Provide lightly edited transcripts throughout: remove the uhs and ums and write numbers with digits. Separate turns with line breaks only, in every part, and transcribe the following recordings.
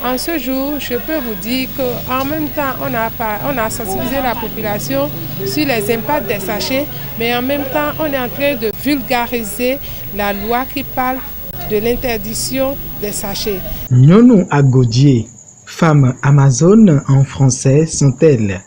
En ce jour, je peux vous dire qu'en même temps, on a sensibilisé la population sur les impacts des sachets, mais en même temps, on est en train de vulgariser la loi qui parle de l'interdiction des sachets.
Nyonou Agodié, femme Amazone en français sont-elles?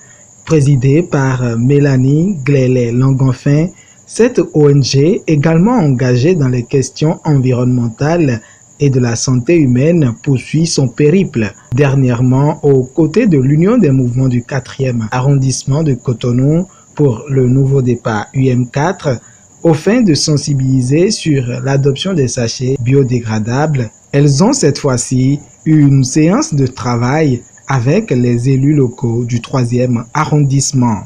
Présidée par Mélanie Glélé-Langonfin, cette ONG, également engagée dans les questions environnementales et de la santé humaine, poursuit son périple. Dernièrement, aux côtés de l'Union des mouvements du 4e arrondissement de Cotonou pour le nouveau départ UM4, aux fins de sensibiliser sur l'adoption des sachets biodégradables, elles ont cette fois-ci eu une séance de travail avec les élus locaux du 3e arrondissement.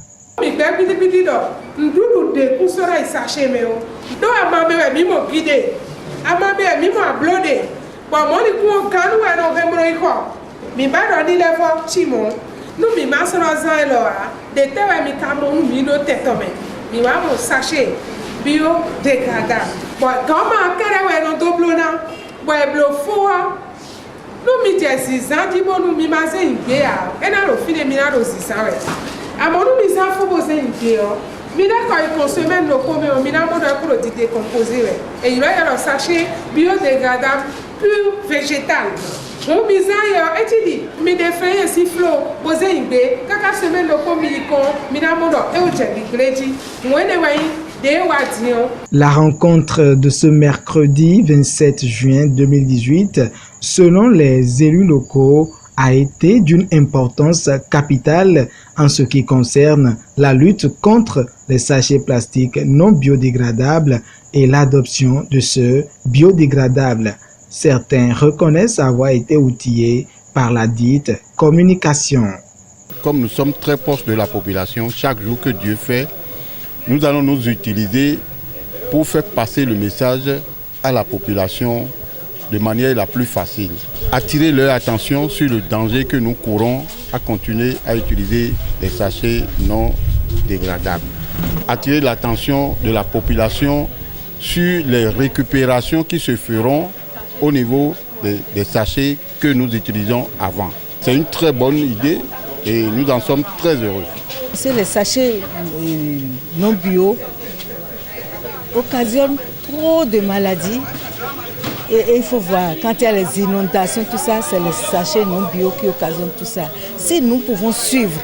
La rencontre de ce mercredi 27 juin 2018, selon les élus locaux, a été d'une importance capitale en ce qui concerne la lutte contre les sachets plastiques non biodégradables et l'adoption de ceux biodégradables. Certains reconnaissent avoir été outillés par la dite communication.
Comme nous sommes très proches de la population, chaque jour que Dieu fait, nous allons nous utiliser pour faire passer le message à la population de manière la plus facile. Attirer leur attention sur le danger que nous courons à continuer à utiliser les sachets non dégradables. Attirer l'attention de la population sur les récupérations qui se feront au niveau des sachets que nous utilisons avant. C'est une très bonne idée et nous en sommes très heureux.
Les sachets non bio occasionnent trop de maladies. Et il faut voir, quand il y a les inondations, tout ça, c'est les sachets non bio qui occasionnent tout ça. Si nous pouvons suivre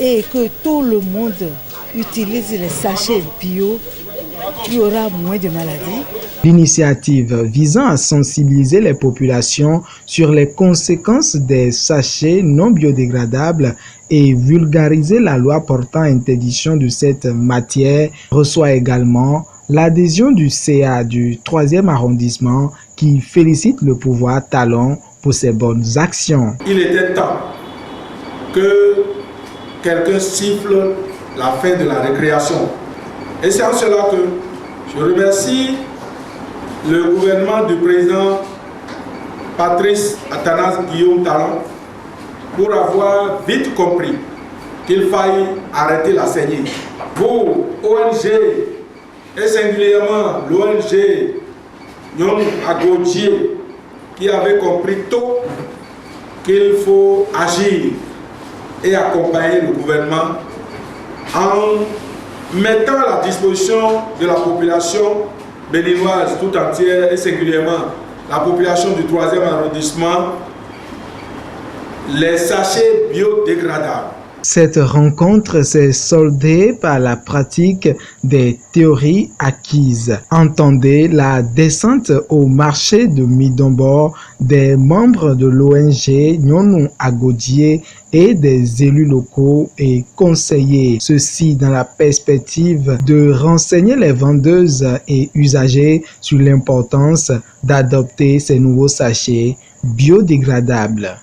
et que tout le monde utilise les sachets bio, il y aura moins de maladies.
L'initiative visant à sensibiliser les populations sur les conséquences des sachets non biodégradables et vulgariser la loi portant interdiction de cette matière reçoit également l'adhésion du CA du 3e arrondissement qui félicite le pouvoir Talon pour ses bonnes actions.
Il était temps que quelqu'un siffle la fin de la récréation. Et c'est en cela que je remercie le gouvernement du président Patrice Athanase Guillaume Talon pour avoir vite compris qu'il faille arrêter la saignée. Vous, ONG, et singulièrement l'ONG Nyonou Agodié, qui avait compris tôt qu'il faut agir et accompagner le gouvernement en mettant à la disposition de la population béninoise tout entière et singulièrement la population du 3e arrondissement les sachets biodégradables.
Cette rencontre s'est soldée par la pratique des théories acquises. Entendez la descente au marché de Midombo des membres de l'ONG Nyonou Agodié et des élus locaux et conseillers. Ceci dans la perspective de renseigner les vendeuses et usagers sur l'importance d'adopter ces nouveaux sachets biodégradables.